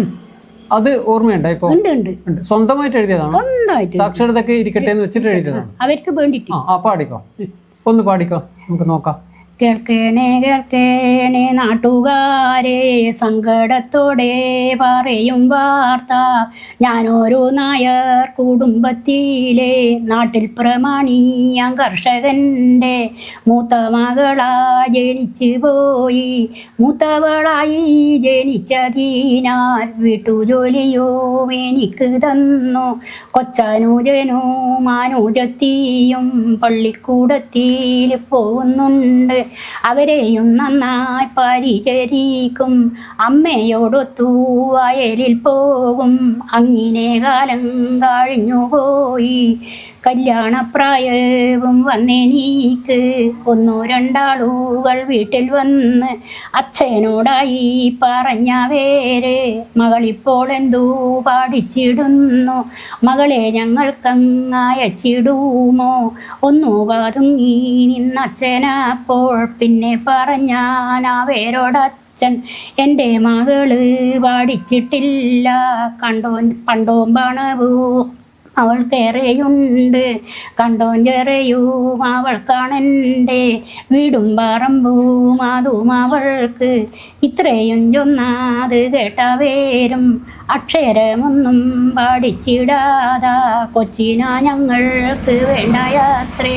അത് ഓർമ്മയുണ്ടോ? ഇപ്പൊ സ്വന്തമായിട്ട് എഴുതിയതാണ്, സാക്ഷരതക്ക് ഇരിക്കട്ടെ എന്ന് വെച്ചിട്ട് എഴുതിയതാണ് അവർക്ക് വേണ്ടിട്ട്. പാടിക്കോ, ഒന്ന് പാടിക്കോ, നമുക്ക് നോക്കാം. കേൾക്കേണേ കേൾക്കേണേ നാട്ടുകാരെ, സങ്കടത്തോടെ പറയും വാർത്ത. ഞാനൊരു നായർ കുടുംബത്തിലെ നാട്ടിൽ പ്രമാണിയാം കർഷകന്റെ മൂത്ത മകളായി ജനിച്ചു പോയി. മൂത്തവളായി ജനിച്ചതിനാൽ വീട്ടുജോലിയോ എനിക്ക് തന്നു. കൊച്ചനുജനും അനുജത്തിയും പള്ളിക്കൂടത്തിൽ പോകുന്നുണ്ട്. അവരെയും നന്നായി പരിചരിക്കും. അമ്മയോടൊത്തു വയലിൽ പോകും. അങ്ങനെ കാലം കഴിഞ്ഞുപോയി. കല്യാണപ്രായവും വന്നെനിക്ക്. 1-2 വീട്ടിൽ വന്ന് അച്ഛനോടായി പറഞ്ഞ പേര്. മകളിപ്പോൾ എന്തു പാടിച്ചിടുന്നു, മകളെ ഞങ്ങൾക്കങ്ങയച്ചിടുമോ? ഒന്നു പതുങ്ങി നിന്നച്ഛനപ്പോൾ പിന്നെ പറഞ്ഞാൻ ആ പേരോടച്ഛൻ, എൻ്റെ മകള് പാടിച്ചിട്ടില്ല. പണ്ടോം പണവൂ അവൾക്കേറെയുണ്ട്, കണ്ടോൻ ചെറിയും അവൾക്കാണെൻ്റെ. വീടും പറമ്പും അതും അവൾക്ക്. ഇത്രയും ചൊന്നാത് കേട്ടവേരും അക്ഷരമൊന്നും പാടിച്ചിടാതാ കൊച്ചിനാ ഞങ്ങൾക്ക് വേണ്ടയാത്രേ.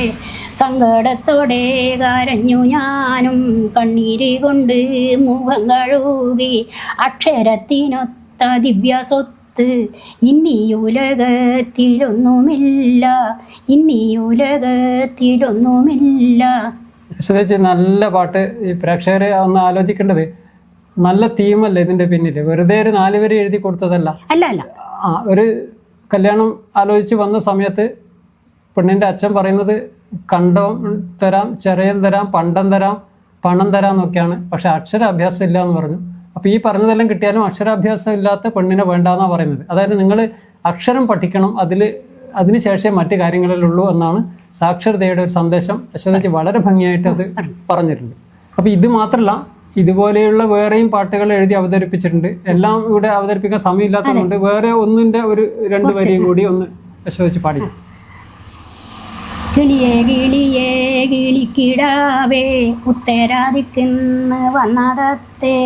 സങ്കടത്തോടെ കരഞ്ഞു ഞാനും, കണ്ണീര് കൊണ്ട് മുഖം കഴുകി. അക്ഷരത്തിനൊത്ത ദിവ്യസ്വത്ത് ഇന്നീ ഉലകത്തിലൊന്നുമില്ല, ഇന്നീ ഉലകത്തിലൊന്നുമില്ല. നല്ല പാട്ട്. ഈ പ്രേക്ഷകരെ ഒന്ന് ആലോചിക്കേണ്ടത്, നല്ല തീമല്ലേ ഇതിന്റെ പിന്നില്? വെറുതെ ഒരു 4 വരി എഴുതി കൊടുത്തതല്ല. ഒരു കല്യാണം ആലോചിച്ച് വന്ന സമയത്ത് പെണ്ണിന്റെ അച്ഛൻ പറയുന്നത് കണ്ടം തരാം, ചെറിയം തരാം, പണ്ടം തരാം, പണം തരാം എന്നൊക്കെയാണ്. പക്ഷെ അക്ഷരാഭ്യാസം ഇല്ല എന്ന് പറഞ്ഞു. അപ്പോൾ ഈ പറഞ്ഞതെല്ലാം കിട്ടിയാലും അക്ഷരാഭ്യാസം ഇല്ലാത്ത പെണ്ണിനെ വേണ്ടാന്നാണ് പറയുന്നത്. അതായത് നിങ്ങൾ അക്ഷരം പഠിക്കണം, അതിനുശേഷം മറ്റു കാര്യങ്ങളിലുള്ളൂ എന്നാണ് സാക്ഷരതയുടെ ഒരു സന്ദേശം. യശോദാച്ചി വളരെ ഭംഗിയായിട്ട് അത് പറഞ്ഞിട്ടുണ്ട്. അപ്പോൾ ഇത് മാത്രമല്ല, ഇതുപോലെയുള്ള വേറെയും പാട്ടുകൾ എഴുതി അവതരിപ്പിച്ചിട്ടുണ്ട്. എല്ലാം ഇവിടെ അവതരിപ്പിക്കാൻ സമയമില്ലാത്തതുകൊണ്ട് വേറെ ഒന്നിൻ്റെ ഒരു 2 വരിയും കൂടി ഒന്ന് യശോദാച്ചി പാടി. കിളിയേ കിളിയേ കിളിക്കിടാവേ, ഉത്തരാദിക്കുന്ന വന്നതത്തെ.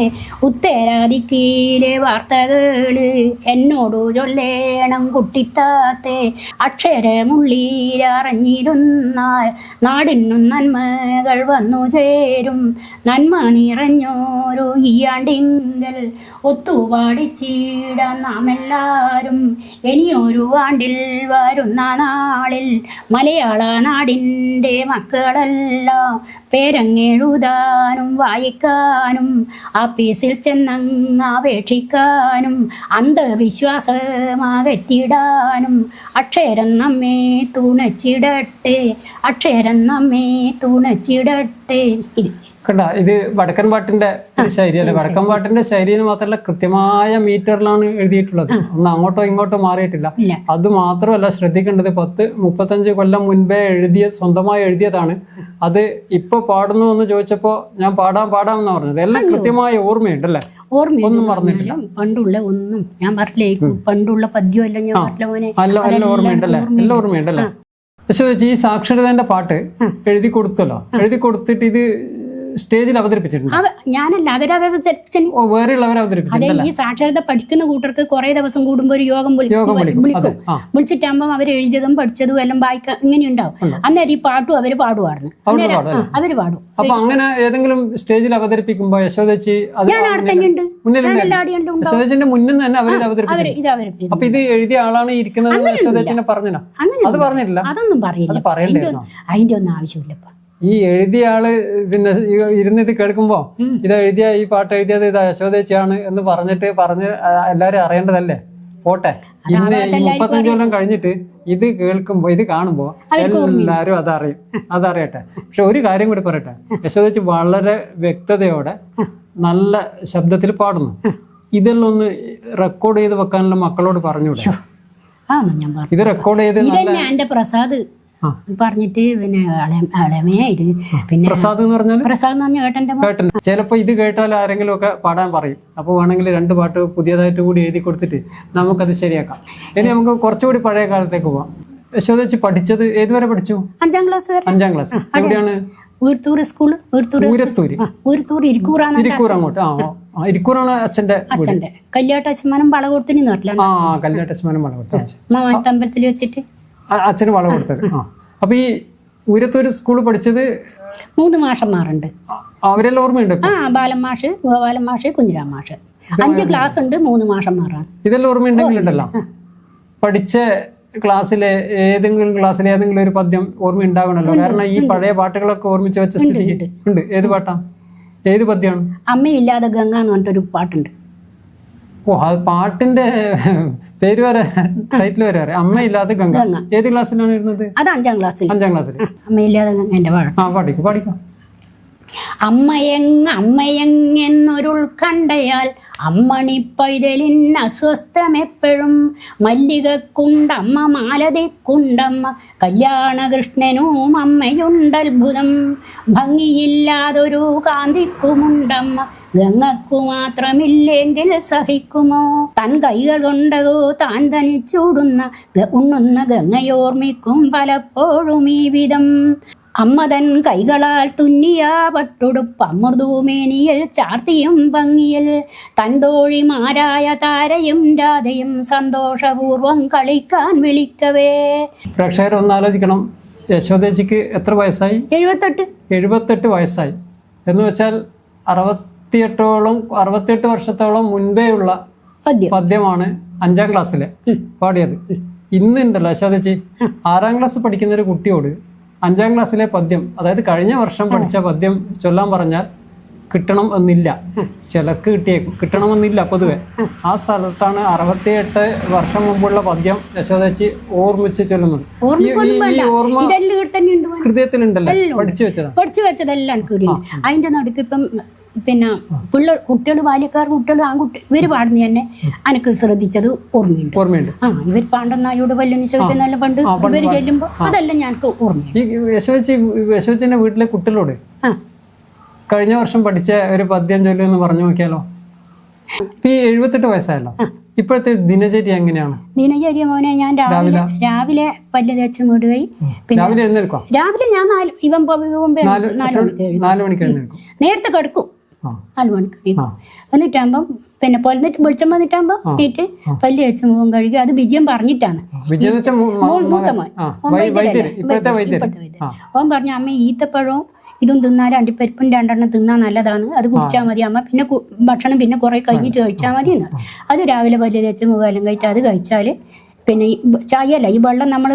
ഉത്തരാദിക്കിലെ വാർത്തകള് എന്നോടു ചൊല്ലേണം കുട്ടിത്താത്തെ. അക്ഷരമുള്ളിലറിഞ്ഞിരുന്നാൽ നാടിനും നന്മകൾ വന്നു ചേരും. നന്മ നിറഞ്ഞോരോ ഈയാണ്ടിങ്കൽ ഒത്തുപാടിച്ചിടാൻ നാം എല്ലാവരും. ഇനിയൊരു ആണ്ടിൽ വരുന്ന നാളിൽ മലയാള നാടിൻ്റെ മക്കളെല്ലാം പേരങ്ങെഴുതാനും വായിക്കാനും ആപ്പീസിൽ ചെന്നങ്ങ് അപേക്ഷിക്കാനും അന്ധവിശ്വാസമാകറ്റിടാനും അക്ഷരം നമ്മെ തുണച്ചിടട്ടെ, അക്ഷരം നമ്മെ തുണച്ചിടട്ടെ. കണ്ട ഇത് വടക്കൻ പാട്ടിന്റെ ഒരു ശൈലി അല്ലെ. വടക്കൻ പാട്ടിന്റെ ശൈലിയിൽ മാത്രമല്ല കൃത്യമായ മീറ്ററിലാണ് എഴുതിയിട്ടുള്ളത്. ഒന്ന് അങ്ങോട്ടോ ഇങ്ങോട്ടോ മാറിയിട്ടില്ല. അത് മാത്രമല്ല ശ്രദ്ധിക്കേണ്ടത് 35 കൊല്ലം മുൻപേ സ്വന്തമായി എഴുതിയതാണ്. അത് ഇപ്പൊ പാടുന്നു എന്ന് ചോദിച്ചപ്പോ ഞാൻ പാടാമെന്നാ പറഞ്ഞത്. എല്ലാം കൃത്യമായ ഓർമ്മയുണ്ടല്ലേ? ഒന്നും മറന്നിട്ടില്ല. പണ്ടുള്ള ഒന്നും ഞാൻ പറഞ്ഞില്ലേ, പണ്ടുള്ള പദ്യമല്ല ഞാൻ എല്ലാം ഓർമ്മയുണ്ടല്ലേ? എല്ലാം ഓർമ്മയുണ്ടല്ലേ? പക്ഷെ ഈ സാക്ഷരതന്റെ പാട്ട് എഴുതി കൊടുത്തല്ലോ. എഴുതി കൊടുത്തിട്ട് ഇത് സ്റ്റേജിൽ അവതരിപ്പിച്ചിട്ടുണ്ട്. ഞാനല്ല, വേറെയുള്ളവർ അവതരിപ്പിച്ചു. അതെ, ഈ സാക്ഷരത പഠിക്കുന്ന കൂട്ടർക്ക് കുറെ ദിവസം കൂടുമ്പോ ഒരു യോഗം വിളിക്കും. വിളിച്ചിട്ടാകുമ്പോ അവർ എഴുതിയതും പഠിച്ചതും എല്ലാം വായിക്കാൻ ഇങ്ങനെ ഉണ്ടാവും. അന്നേരം ഈ പാട്ടും അവര് പാടുവായിരുന്നു. അവര് പാടും. അപ്പൊ അങ്ങനെ ഏതെങ്കിലും സ്റ്റേജിൽ അവതരിപ്പിക്കുമ്പോ യശോദച്ചി ഞാൻ അവിടെ തന്നെ ഉണ്ട്, യശോദച്ചിന്റെ മുന്നിൽ തന്നെ അവര് അവതരിപ്പിക്കും. അപ്പൊ ഇത് എഴുതിയ ആളാണ് ഇരിക്കുന്നത് യശോദച്ചിനെ പറഞ്ഞോ? അത് പറഞ്ഞിട്ടില്ല. അതൊന്നും പറയില്ല. അതിന്റെ ഒന്നും ആവശ്യമില്ലപ്പ. ഈ എഴുതിയ ആള് പിന്നെ ഇരുന്നിത് കേൾക്കുമ്പോ ഇത് എഴുതിയ ഈ പാട്ട് എഴുതിയത് ഇത് യശോദച്ചിയാണ് എന്ന് പറഞ്ഞ് എല്ലാരും അറിയേണ്ടതല്ലേ? പോട്ടെ, ഇന്ന് ഈ 35 കൊല്ലം കഴിഞ്ഞിട്ട് ഇത് കേൾക്കുമ്പോ ഇത് കാണുമ്പോ എല്ലാരും അതറിയട്ടെ. പക്ഷെ ഒരു കാര്യം കൂടി പറയട്ടെ, യശോദച്ചി വളരെ വ്യക്തതയോടെ നല്ല ശബ്ദത്തിൽ പാടുന്നു. ഇതെല്ലാം ഒന്ന് റെക്കോർഡ് ചെയ്ത് വെക്കാനുള്ള മക്കളോട് പറഞ്ഞൂടെ? ഇത് റെക്കോർഡ് ചെയ്ത് എന്റെ പ്രസാദ് പറഞ്ഞിട്ട് പിന്നെ ഇത് പിന്നെ പ്രസാദ് എന്ന് പറഞ്ഞ കേട്ടൻ ചിലപ്പോ ഇത് കേട്ടാൽ ആരെങ്കിലും ഒക്കെ പാടാൻ പറയും. അപ്പൊ വേണമെങ്കിൽ 2 പാട്ട് പുതിയതായിട്ട് കൂടി എഴുതി കൊടുത്തിട്ട് നമുക്കത് ശരിയാക്കാം. ഇനി നമുക്ക് കുറച്ചുകൂടി പഴയ കാലത്തേക്ക് പോവാം. യശോദച്ചി പഠിച്ചത് ഏതുവരെ പഠിച്ചു? 5ാം ക്ലാസ് വരെ. 5ാം ക്ലാസ് എവിടെയാണ്? ഊരത്തൂർ സ്കൂള്. ഇരിക്കൂർ അങ്ങോട്ട്. ഇരിക്കൂറാണ് അച്ഛന്റെ കല്യാട്ടച്ഛന്മാനും വള കൊടുത്തിന് കല്യാട്ടച്ഛന്മാനും വള കൊടുത്തു അമ്പലത്തിൽ വെച്ചിട്ട് അച്ഛന് വള കൊടുത്തത്. അപ്പൊ ഈ ഊരത്തൂർ സ്കൂള് പഠിച്ചത് 3 മാഷന്മാരുണ്ട്. അവരെല്ലാം ഓർമ്മയുണ്ട്? ബാലൻ മാഷ്, ഗോപാലൻ മാഷ്, കുഞ്ഞിരാം മാഷ്. 5 ക്ലാസ് ഉണ്ട്, 3 മാഷന്മാരാണ്. ഇതെല്ലാം ഓർമ്മയുണ്ടെങ്കിലുണ്ടല്ലോ. പഠിച്ച ക്ലാസ്സിലെ ഏതെങ്കിലും ഒരു പദ്യം ഓർമ്മ ഉണ്ടാകണല്ലോ. കാരണം ഈ പഴയ പാട്ടുകളൊക്കെ ഓർമ്മിച്ച് വെച്ച സ്ഥിതിക്ക് ഉണ്ട്. ഏത് പാട്ടാ? ഏത് പദ്യമാണ്? അമ്മയില്ലാതെ ഗംഗ എന്ന് പറഞ്ഞിട്ടൊരു പാട്ടുണ്ട്. ഓ, അത് പാട്ടിന്റെ പേര് വരെ ടൈറ്റിൽ വരെ അറിയാം. അമ്മയില്ലാതെ ഗംഗ. ഏത് ക്ലാസ്സിലാണ് ഇരുന്നത്? അത് 5ാം ക്ലാസ്സിൽ. 5ാം ക്ലാസ്സിൽ അമ്മയില്ലാതെ ഗംഗ എന്റെ പാടിക്കും. അമ്മയെങ്ങെന്നൊരുൾക്കണ്ടയാൽ അമ്മണി പൈതലിൻ അസ്വസ്ഥമെപ്പോഴും മല്ലികക്കുണ്ടമ്മ മാലതിക്കുണ്ടമ്മ കല്യാണകൃഷ്ണനും അമ്മയുണ്ടത്ഭുതം ഭംഗിയില്ലാതൊരു കാന്തിക്കുമുണ്ടമ്മ ഗംഗക്കു മാത്രമില്ലെങ്കിൽ സഹിക്കുമോ തൻ കൈകൾ കൊണ്ടോ താൻ തനിച്ചൂടുന്ന ഉണ്ണുന്ന ഗംഗയോർമ്മിക്കും പലപ്പോഴും ഈ വിധം അമ്മ തൻ കൈകളാൽ തുന്നിയ പട്ടുടുപ്പ് അമൃതൂമേനിയിൽ ചാർത്തിയും ഭംഗിയിൽ തൻതോഴിമാരായ താരയും രാധയും സന്തോഷപൂർവം കളിക്കാൻ വിളിക്കവേ. പ്രേക്ഷകർ ഒന്ന് ആലോചിക്കണം, യശോദച്ചിക്ക് എത്ര വയസ്സായി? 78 വയസ്സായി. എന്ന് വെച്ചാൽ 68 വർഷത്തോളം മുൻപേ ഉള്ള പദ്യമാണ് 5ാം ക്ലാസ്സിലെ പാടിയത്. ഇന്നുണ്ടല്ലോ യശോദച്ചി 6ാം ക്ലാസ് പഠിക്കുന്ന ഒരു കുട്ടിയോട് 5ാം ക്ലാസ്സിലെ പദ്യം, അതായത് കഴിഞ്ഞ വർഷം പഠിച്ച പദ്യം ചൊല്ലാൻ പറഞ്ഞാൽ കിട്ടണം എന്നില്ല. ചിലക്ക് കിട്ടണമെന്നില്ല പൊതുവെ. ആ സ്ഥലത്താണ് 68 വർഷം മുമ്പുള്ള പദ്യം യശോദച്ചി ഓർമ്മിച്ച് ചൊല്ലുന്നത്. ഈ ഓർമ്മ ഹൃദയത്തിലുണ്ടല്ലോ, പഠിച്ചു വെച്ചതെല്ലാം. അതിന്റെ നടുക്ക് ഇപ്പം പിന്നെ കുട്ടികൾ, ബാല്യക്കാർ, കുട്ടികൾ, ആൺകുട്ടി ഇവര് പാടുന്ന തന്നെ എനിക്ക് ശ്രദ്ധിച്ചത് ഓർമ്മയുണ്ട്. ഇവർ പാണ്ടെന്നായോട് വല്ലുണ്ണി ചോദിക്കുന്ന പണ്ട് ഇവര് ചെല്ലുമ്പോ അതെല്ലാം ഞങ്ങൾക്ക് ഓർമ്മയുണ്ട്. യശോദച്ചിന്റെ വീട്ടിലെ കുട്ടികളോട് കഴിഞ്ഞ വർഷം പഠിച്ച ഒരു പദ്യം ചൊല്ലുമെന്ന് പറഞ്ഞു നോക്കിയാലോ? ഈ 78 വയസ്സായല്ലോ, ഇപ്പോഴത്തെ ദിനചര്യ എങ്ങനെയാണ്? ദിനചര്യ മോനെ, ഞാൻ രാവിലെ പല്ല് തേച്ച് മൂടുകയും രാവിലെ എഴുന്നേൽക്കാം. രാവിലെ ഞാൻ 4 മണിക്ക് എഴുന്നേൽക്കും. നേരത്തെ കിടക്കും. 4 മണിക്ക് എന്നിട്ടാകുമ്പം പിന്നെ വെളിച്ചം വന്നിട്ടാകുമ്പോ വീട്ട് പല്ല് വെച്ച് മുഖം കഴുകി. അത് വിജയം പറഞ്ഞിട്ടാണ്. മൂത്തമോൻ ഓൻ പറഞ്ഞു, അമ്മ ഈത്തപ്പഴവും ഇതും തിന്നാൽ അണ്ടിപ്പരിപ്പും 2 തിന്നാൽ നല്ലതാണ്, അത് കുടിച്ചാൽ മതി അമ്മ, പിന്നെ ഭക്ഷണം പിന്നെ കുറെ കഴിഞ്ഞിട്ട് കഴിച്ചാൽ മതി എന്ന്. അത് രാവിലെ പല്ല് തേച്ച് മുഖമെല്ലാം കഴിച്ച് അത് കഴിച്ചാല് പിന്നെ ചായ അല്ല, ഈ വെള്ളം നമ്മൾ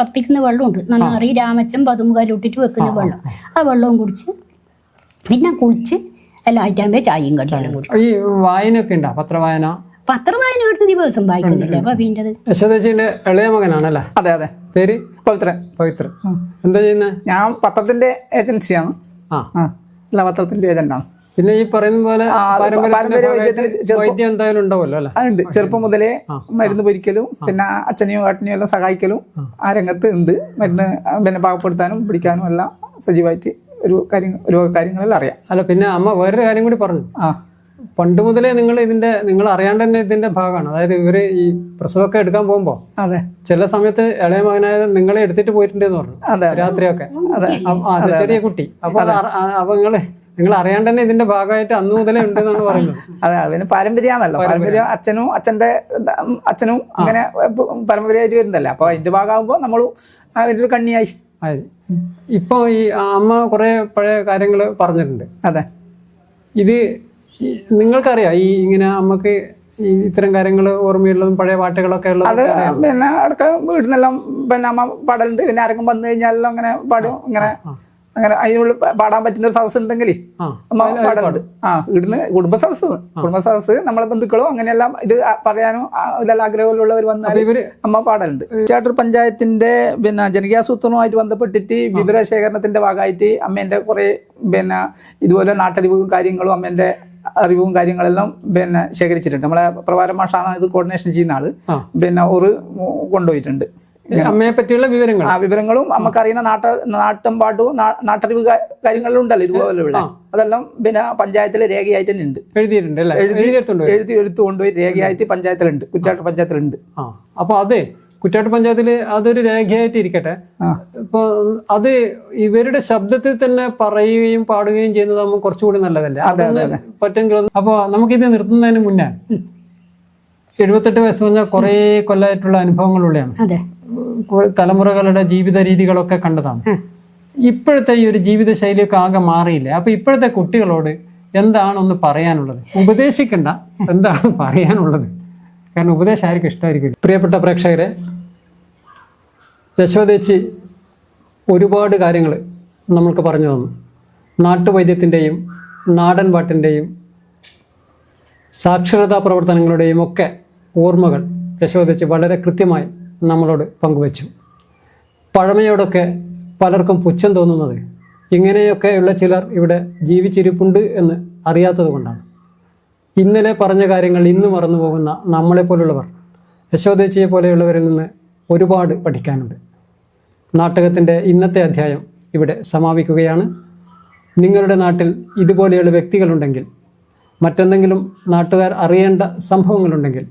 പപ്പിക്കുന്ന വെള്ളമുണ്ട്, നന്നാറി രാമച്ചം പതുമുകാലും ഇട്ടിട്ട് വെക്കുന്ന വെള്ളം, ആ വെള്ളവും കുടിച്ച് പിന്നെ കുളിച്ച് എല്ലാം ആയിട്ടാകുമ്പോ ചായയും കടിയെല്ലാം കുടിക്കും. ഈ വായനയൊക്കെ ഉണ്ടോ? പത്രവായന എടുത്ത് ദിവസം വായിക്കുന്നില്ല. അപ്പൊ വീണ്ടത് യശോദച്ചിന്റെ ഇളയ മകനാണല്ലേ? അതെ. പേര് പവിത്ര. എന്താ ചെയ്യുന്നത്? ഞാൻ പത്രത്തിന്റെ ഏജൻസിയാണ്. എല്ലാ പത്രത്തിൻ്റെ ഏജന്റാണ്. പിന്നെ ഈ പറയുന്ന പോലെ പാരമ്പര്യ വൈദ്യം എന്തായാലും ഉണ്ടാവുമല്ലോ അല്ലെ? അതുണ്ട്. ചെറുപ്പം മുതലേ മരുന്ന് പൊരിക്കലും പിന്നെ അച്ഛനെയും ഏട്ടനെയും എല്ലാം സഹായിക്കലും ആ രംഗത്ത് ഉണ്ട്. മരുന്ന് പിന്നെ പാകപ്പെടുത്താനും പിടിക്കാനും എല്ലാം സജീവമായിട്ട് ഒരു കാര്യങ്ങളെല്ലാം അറിയാം. അല്ല, പിന്നെ അമ്മ വേറൊരു കാര്യം കൂടി പറഞ്ഞു. പണ്ട് മുതലേ നിങ്ങൾ അറിയാണ്ട് തന്നെ ഇതിന്റെ ഭാഗമാണ്. അതായത് ഇവര് ഈ പ്രസവമൊക്കെ എടുക്കാൻ പോകുമ്പോ അതെ ചില സമയത്ത് ഇളയ മകനായ നിങ്ങളെ എടുത്തിട്ട് പോയിട്ടുണ്ടെന്ന് പറഞ്ഞു. അതെ രാത്രിയൊക്കെ ചെറിയ കുട്ടി. അപ്പൊ നിങ്ങൾ അറിയാണ്ട് തന്നെ ഇതിന്റെ ഭാഗമായിട്ട് അന്ന് മുതലേ ഉണ്ടെന്നാണ് പറയുന്നത്. അതെ, അതിന് പാരമ്പര്യാണല്ലോ. പാരമ്പര്യം അച്ഛനും അങ്ങനെ പാരമ്പര്യമായിട്ട് വരുന്നതല്ലേ. അപ്പൊ അതിന്റെ ഭാഗമാകുമ്പോ നമ്മളും അതിന്റെ ഒരു കണ്ണിയായി. ഇപ്പൊ ഈ അമ്മ കുറെ പഴയ കാര്യങ്ങൾ പറഞ്ഞിട്ടുണ്ട്. അതെ, ഇത് നിങ്ങൾക്കറിയാം ഈ ഇങ്ങനെ അമ്മക്ക് ഇത്തരം കാര്യങ്ങൾ ഓർമ്മയുള്ളതും പഴയ പാട്ടുകളൊക്കെ ഉള്ളത്? അത് പിന്നെ അടുക്ക വീട്ടിൽ പിന്നെ അമ്മ പാടലുണ്ട്. പിന്നെ ആരെങ്കിലും വന്നു കഴിഞ്ഞാലും അങ്ങനെ പാടും. അങ്ങനെ അതിനുള്ളിൽ പാടാൻ പറ്റുന്ന ഒരു സദസ് ഉണ്ടെങ്കിൽ അമ്മ പാടുന്നുണ്ട്. ഇവിടുന്ന് കുടുംബ സദസ് നമ്മളെ ബന്ധുക്കളോ അങ്ങനെയെല്ലാം ഇത് പറയാനോ ഇതെല്ലാം ആഗ്രഹമുള്ളവർ വന്നാൽ അമ്മ പാടലുണ്ട്. ചേട്ടൂർ പഞ്ചായത്തിന്റെ പിന്നെ ജനകീയാസൂത്രണവുമായിട്ട് ബന്ധപ്പെട്ടിട്ട് വിവരശേഖരണത്തിന്റെ ഭാഗമായിട്ട് അമ്മേന്റെ കുറെ പിന്നെ ഇതുപോലെ നാട്ടറിവും കാര്യങ്ങളും അമ്മേന്റെ അറിവും കാര്യങ്ങളെല്ലാം പിന്നെ ശേഖരിച്ചിട്ടുണ്ട്. നമ്മളെ പ്രഭാരം മാഷാണ് ഇത് കോർഡിനേഷൻ ചെയ്യുന്ന ആള്. പിന്നെ കൊണ്ടുപോയിട്ടുണ്ട് അമ്മയെ പറ്റിയുള്ള വിവരങ്ങളും നമുക്കറിയുന്ന നാട്ടുംപാട്ടും നാട്ടറിവ് കാര്യങ്ങളിലും ഉണ്ടല്ലോ ഇതുപോലെയുള്ള അതെല്ലാം പിന്നെ പഞ്ചായത്തിലെ രേഖയായിട്ട് തന്നെ ഉണ്ട്. എഴുത്ത് കൊണ്ടുപോയി രേഖയായിട്ട് പഞ്ചായത്തിലുണ്ട്, കുറ്റാട്ട് പഞ്ചായത്തിലുണ്ട്. അപ്പൊ അതെ, കുറ്റാട്ട് പഞ്ചായത്തില് അതൊരു രേഖയായിട്ട് ഇരിക്കട്ടെ. ഇപ്പൊ അത് ഇവരുടെ ശബ്ദത്തിൽ തന്നെ പറയുകയും പാടുകയും ചെയ്യുന്നതാകുമ്പോൾ കുറച്ചുകൂടി നല്ലതല്ലേ? പറ്റുമെങ്കിൽ അപ്പൊ നമുക്കിത് നിർത്തുന്നതിന് മുന്നേ 78 വയസ്സ് പറഞ്ഞാൽ കുറെ കൊല്ലമായിട്ടുള്ള അനുഭവങ്ങളുള്ളതാണ്. തലമുറകളുടെ ജീവിത രീതികളൊക്കെ കണ്ടതാണ്. ഇപ്പോഴത്തെ ഈ ഒരു ജീവിത ശൈലിയൊക്കെ ആകെ മാറിയില്ലേ? അപ്പൊ ഇപ്പോഴത്തെ കുട്ടികളോട് എന്താണൊന്ന് പറയാനുള്ളത്? ഉപദേശിക്കണ്ട, എന്താണ് പറയാനുള്ളത്? കാരണം ഉപദേശം ആർക്കും ഇഷ്ടമായിരിക്കും. പ്രിയപ്പെട്ട പ്രേക്ഷകരെ, യശോദേച്ചി ഒരുപാട് കാര്യങ്ങൾ നമ്മൾക്ക് പറഞ്ഞു തന്നു. നാട്ടുവൈദ്യത്തിൻ്റെയും നാടൻ പാട്ടിൻ്റെയും സാക്ഷരതാ പ്രവർത്തനങ്ങളുടെയും ഒക്കെ ഓർമ്മകൾ യശോദേച്ചി വളരെ കൃത്യമായി നമ്മളോട് പങ്കുവച്ചു. പഴമയോടൊക്കെ പലർക്കും പുച്ഛം തോന്നുന്നത് ഇങ്ങനെയൊക്കെയുള്ള ചിലർ ഇവിടെ ജീവിച്ചിരിപ്പുണ്ട് എന്ന് അറിയാത്തത് കൊണ്ടാണ്. ഇന്നലെ പറഞ്ഞ കാര്യങ്ങൾ ഇന്ന് മറന്നു പോകുന്ന നമ്മളെപ്പോലുള്ളവർ യശോദേച്ചിയെ പോലെയുള്ളവരിൽ നിന്ന് ഒരുപാട് പഠിക്കാനുണ്ട്. നാടകത്തിൻ്റെ ഇന്നത്തെ അധ്യായം ഇവിടെ സമാപിക്കുകയാണ്. നിങ്ങളുടെ നാട്ടിൽ ഇതുപോലെയുള്ള വ്യക്തികളുണ്ടെങ്കിൽ, മറ്റെന്തെങ്കിലും നാട്ടുകാർ അറിയേണ്ട സംഭവങ്ങളുണ്ടെങ്കിൽ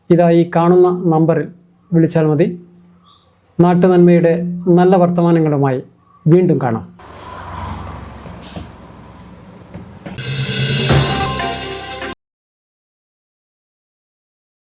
ഇതാ ഈ കാണുന്ന നമ്പറിൽ വിളിച്ചാൽ മതി. നാട്ടുനന്മയുടെ നല്ല വർത്തമാനങ്ങളുമായി വീണ്ടും കാണാം.